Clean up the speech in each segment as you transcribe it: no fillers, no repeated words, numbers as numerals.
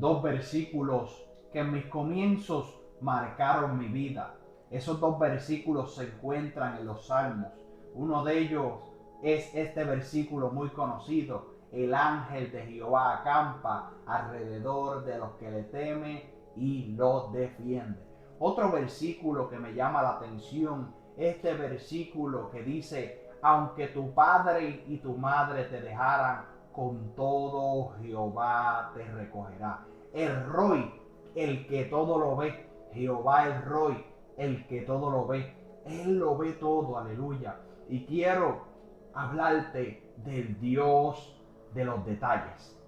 dos versículos que en mis comienzos marcaron mi vida. Esos dos versículos se encuentran en los Salmos. Uno de ellos es este versículo muy conocido: el ángel de Jehová acampa alrededor de los que le temen y los defiende. Otro versículo que me llama la atención, este versículo que dice: aunque tu padre y tu madre te dejaran, con todo Jehová te recogerá. El Roy, el que todo lo ve. Jehová el Roy, el que todo lo ve. Él lo ve todo, aleluya. Y quiero hablarte del Dios de los detalles.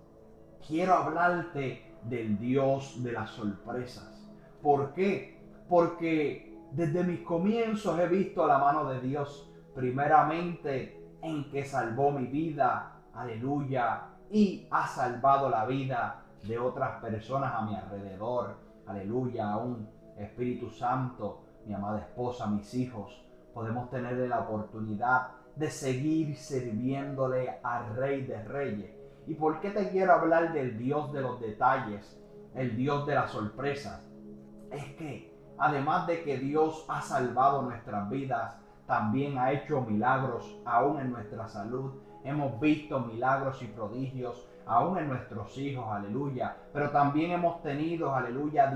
Quiero hablarte del Dios de las sorpresas. ¿Por qué? Porque desde mis comienzos he visto la mano de Dios, primeramente en que salvó mi vida, aleluya, y ha salvado la vida de otras personas a mi alrededor, aleluya, aún Espíritu Santo, mi amada esposa, mis hijos. Podemos tener la oportunidad de seguir sirviéndole al Rey de Reyes. ¿Y por qué te quiero hablar del Dios de los detalles, el Dios de las sorpresas? Es que además de que Dios ha salvado nuestras vidas, también ha hecho milagros aún en nuestra salud. Hemos visto milagros y prodigios aún en nuestros hijos, aleluya. Pero también hemos tenido, aleluya,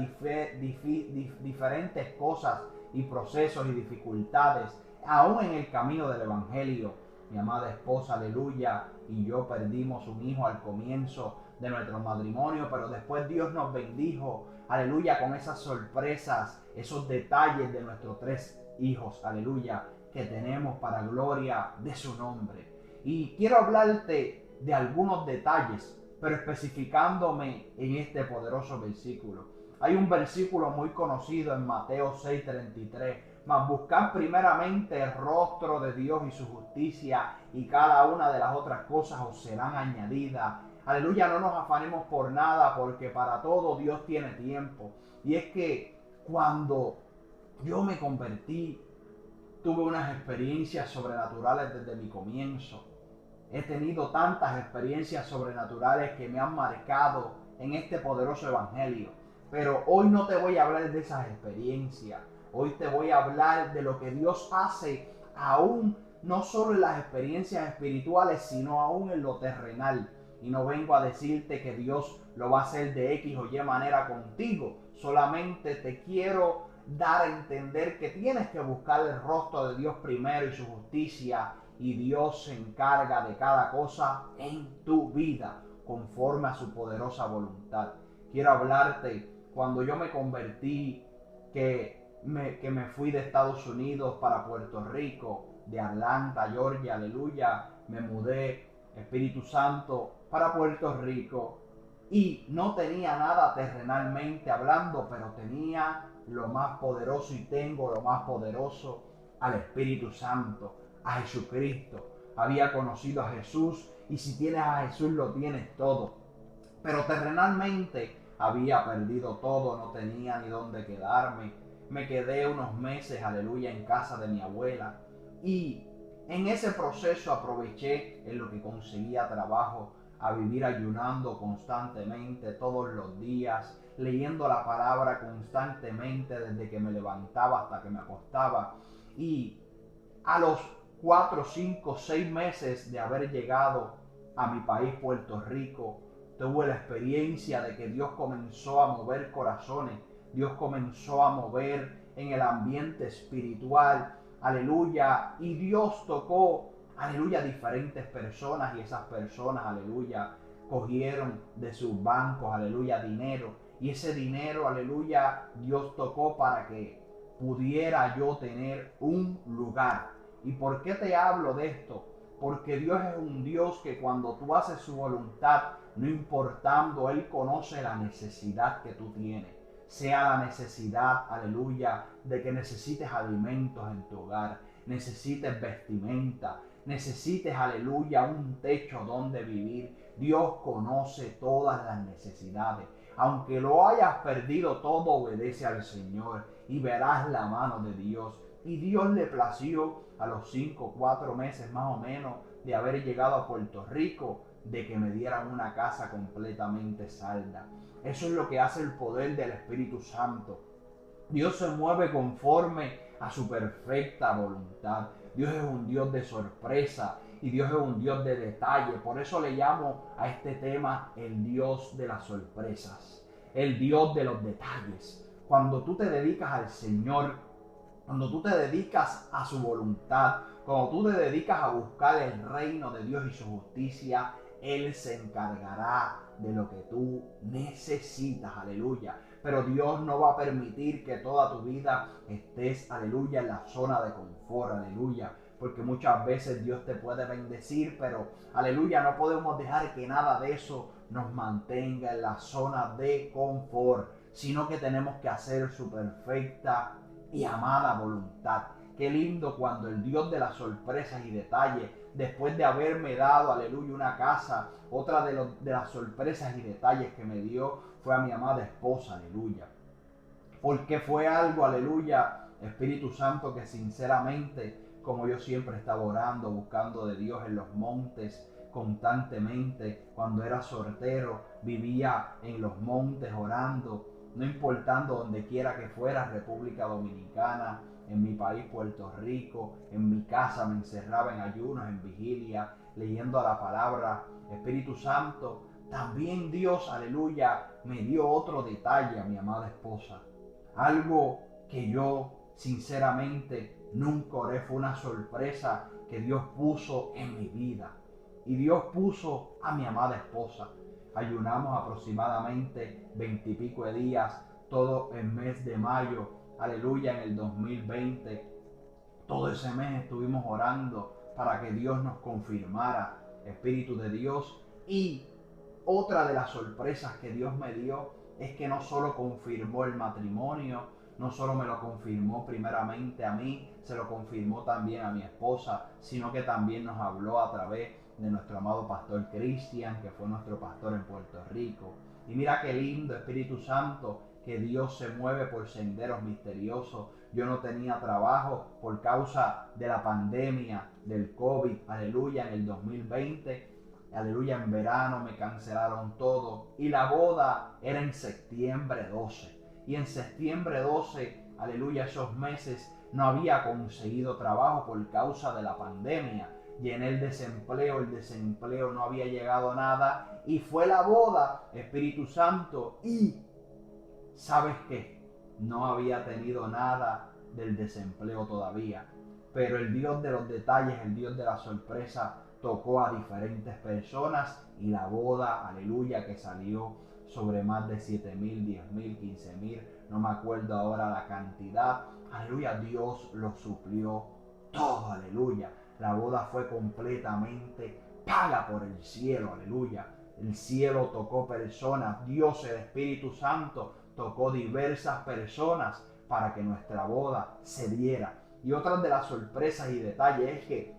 diferentes cosas y procesos y dificultades aún en el camino del Evangelio. Mi amada esposa, aleluya, y yo perdimos un hijo al comienzo de nuestro matrimonio, pero después Dios nos bendijo, aleluya, con esas sorpresas, esos detalles de nuestros tres hijos, aleluya, que tenemos para gloria de su nombre. Y quiero hablarte de algunos detalles, pero especificándome en este poderoso versículo. Hay un versículo muy conocido en Mateo 6:33: mas buscad primeramente el rostro de Dios y su justicia, y cada una de las otras cosas os serán añadidas. Aleluya, no nos afanemos por nada, porque para todo Dios tiene tiempo. Y es que cuando yo me convertí, tuve unas experiencias sobrenaturales desde mi comienzo. He tenido tantas experiencias sobrenaturales que me han marcado en este poderoso evangelio. Pero hoy no te voy a hablar de esas experiencias. Hoy te voy a hablar de lo que Dios hace aún no solo en las experiencias espirituales, sino aún en lo terrenal. Y no vengo a decirte que Dios lo va a hacer de X o Y manera contigo. Solamente te quiero dar a entender que tienes que buscar el rostro de Dios primero y su justicia, y Dios se encarga de cada cosa en tu vida conforme a su poderosa voluntad. Quiero hablarte cuando yo me convertí, que me fui de Estados Unidos para Puerto Rico, de Atlanta, Georgia, aleluya, me mudé, Espíritu Santo, para Puerto Rico, y no tenía nada terrenalmente hablando, pero tenía lo más poderoso, y tengo lo más poderoso: al Espíritu Santo, a Jesucristo. Había conocido a Jesús, y si tienes a Jesús lo tienes todo. Pero terrenalmente había perdido todo, no tenía ni dónde quedarme. Me quedé unos meses, aleluya, en casa de mi abuela, y en ese proceso aproveché en lo que conseguía trabajo a vivir ayunando constantemente todos los días, leyendo la palabra constantemente desde que me levantaba hasta que me acostaba. Y a los 4, 5, 6 meses de haber llegado a mi país, Puerto Rico, tuve la experiencia de que Dios comenzó a mover corazones, Dios comenzó a mover en el ambiente espiritual, aleluya, y Dios tocó, aleluya, diferentes personas, y esas personas, aleluya, cogieron de sus bancos, aleluya, dinero, y ese dinero, aleluya, Dios tocó para que pudiera yo tener un lugar. ¿Y por qué te hablo de esto? Porque Dios es un Dios que cuando tú haces su voluntad, no importando, Él conoce la necesidad que tú tienes. Sea la necesidad, aleluya, de que necesites alimentos en tu hogar, necesites vestimenta, necesites, aleluya, un techo donde vivir. Dios conoce todas las necesidades. Aunque lo hayas perdido todo, obedece al Señor y verás la mano de Dios. Y Dios le plació a los 5, 4 meses más o menos de haber llegado a Puerto Rico, de que me dieran una casa completamente salda. Eso es lo que hace el poder del Espíritu Santo. Dios se mueve conforme a su perfecta voluntad. Dios es un Dios de sorpresa y Dios es un Dios de detalle. Por eso le llamo a este tema el Dios de las sorpresas, el Dios de los detalles. Cuando tú te dedicas al Señor, cuando tú te dedicas a su voluntad, cuando tú te dedicas a buscar el reino de Dios y su justicia, Él se encargará de lo que tú necesitas, aleluya. Pero Dios no va a permitir que toda tu vida estés, aleluya, en la zona de confort, aleluya. Porque muchas veces Dios te puede bendecir, pero, aleluya, no podemos dejar que nada de eso nos mantenga en la zona de confort, sino que tenemos que hacer su perfecta y amada voluntad. Qué lindo cuando el Dios de las sorpresas y detalles, después de haberme dado, aleluya, una casa, otra de las sorpresas y detalles que me dio fue a mi amada esposa, aleluya. Porque fue algo, aleluya, Espíritu Santo, que sinceramente, como yo siempre estaba orando, buscando de Dios en los montes constantemente, cuando era soltero, vivía en los montes orando, no importando donde quiera que fuera, República Dominicana, en mi país, Puerto Rico, en mi casa me encerraba en ayunos, en vigilia, leyendo la palabra. Espíritu Santo, también Dios, aleluya, me dio otro detalle a mi amada esposa. Algo que yo sinceramente nunca oré, fue una sorpresa que Dios puso en mi vida. Y Dios puso a mi amada esposa. Ayunamos aproximadamente 20 y pico de días, todo el mes de mayo, aleluya, en el 2020. Todo ese mes estuvimos orando para que Dios nos confirmara, Espíritu de Dios. Y otra de las sorpresas que Dios me dio es que no solo confirmó el matrimonio, no solo me lo confirmó primeramente a mí, se lo confirmó también a mi esposa, sino que también nos habló a través de nuestro amado pastor Cristian, que fue nuestro pastor en Puerto Rico. Y mira qué lindo, Espíritu Santo, que Dios se mueve por senderos misteriosos. Yo no tenía trabajo por causa de la pandemia del COVID, aleluya, en el 2020. Aleluya, en verano me cancelaron todo y la boda era en septiembre 12. Y en septiembre 12, aleluya, esos meses no había conseguido trabajo por causa de la pandemia. Llené el desempleo no había llegado a nada y fue la boda, Espíritu Santo, y ¿sabes qué? No había tenido nada del desempleo todavía. Pero el Dios de los detalles, el Dios de la sorpresa, tocó a diferentes personas y la boda, aleluya, que salió sobre más de 7,000, 10,000, 15,000, no me acuerdo ahora la cantidad, aleluya, Dios lo suplió todo, aleluya. La boda fue completamente paga por el cielo, aleluya. El cielo tocó personas, Dios, el Espíritu Santo, tocó diversas personas para que nuestra boda se diera. Y otra de las sorpresas y detalles es que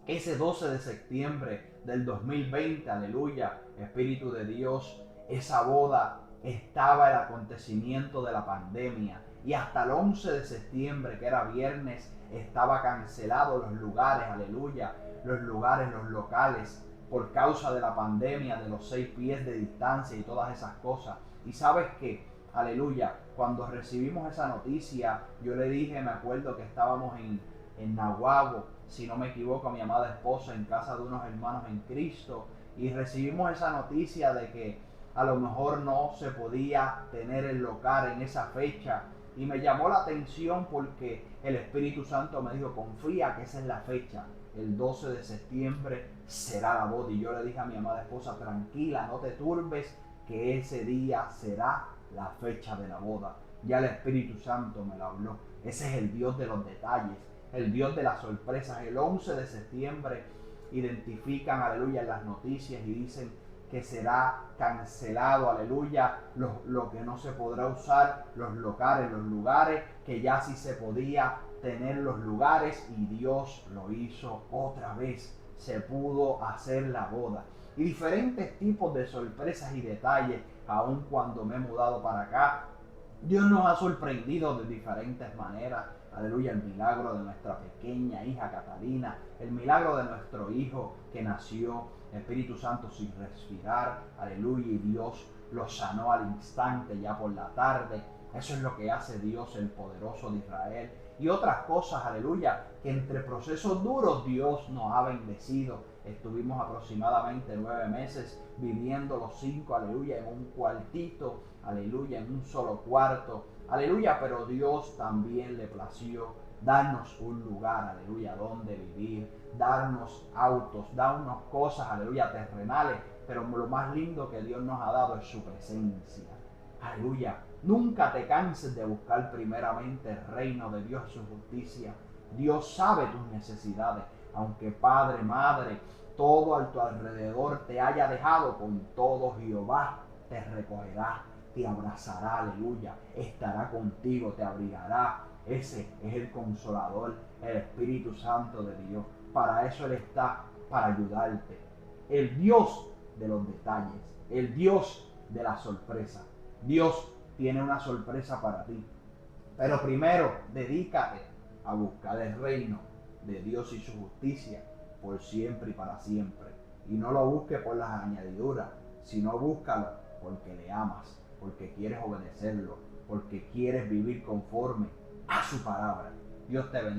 ese 12 de septiembre del 2020, aleluya, Espíritu de Dios, esa boda estaba el acontecimiento de la pandemia. Y hasta el 11 de septiembre, que era viernes, estaba cancelado los lugares, aleluya, los lugares, los locales, por causa de la pandemia, de los 6 pies de distancia y todas esas cosas. Y sabes que, aleluya, cuando recibimos esa noticia, yo le dije, me acuerdo que estábamos en Nahuabo, si no me equivoco, a mi amada esposa en casa de unos hermanos en Cristo, y recibimos esa noticia de que a lo mejor no se podía tener el local en esa fecha, y me llamó la atención porque el Espíritu Santo me dijo, confía que esa es la fecha, el 12 de septiembre será la boda. Y yo le dije a mi amada esposa, tranquila, no te turbes, que ese día será la fecha de la boda. Ya el Espíritu Santo me lo habló. Ese es el Dios de los detalles, el Dios de las sorpresas. El 11 de septiembre identifican, aleluya, en las noticias y dicen que será cancelado, aleluya, lo que no se podrá usar, los locales, los lugares, que ya sí se podía tener los lugares, y Dios lo hizo otra vez. Se pudo hacer la boda. Y diferentes tipos de sorpresas y detalles, aun cuando me he mudado para acá, Dios nos ha sorprendido de diferentes maneras. Aleluya, el milagro de nuestra pequeña hija Catalina, el milagro de nuestro hijo que nació Espíritu Santo sin respirar, aleluya, y Dios lo sanó al instante ya por la tarde. Eso es lo que hace Dios, el poderoso de Israel. Y otras cosas, aleluya, que entre procesos duros Dios nos ha bendecido. Estuvimos aproximadamente 9 meses viviendo los 5, aleluya, en un cuartito, aleluya, en un solo cuarto, aleluya, pero Dios también le plació darnos un lugar, aleluya, donde vivir, darnos autos, darnos cosas, aleluya, terrenales, pero lo más lindo que Dios nos ha dado es su presencia. Aleluya. Nunca te canses de buscar primeramente el reino de Dios y su justicia. Dios sabe tus necesidades. Aunque padre, madre, todo a tu alrededor te haya dejado, con todo Jehová te recogerá, te abrazará, aleluya. Estará contigo, te abrigará. Ese es el Consolador, el Espíritu Santo de Dios. Para eso Él está, para ayudarte. El Dios de los detalles, el Dios de la sorpresa. Dios tiene una sorpresa para ti. Pero primero, dedícate a buscar el reino de Dios y su justicia por siempre y para siempre. Y no lo busques por las añadiduras, sino búscalo porque le amas, porque quieres obedecerlo, porque quieres vivir conforme a su palabra. Dios te bendiga.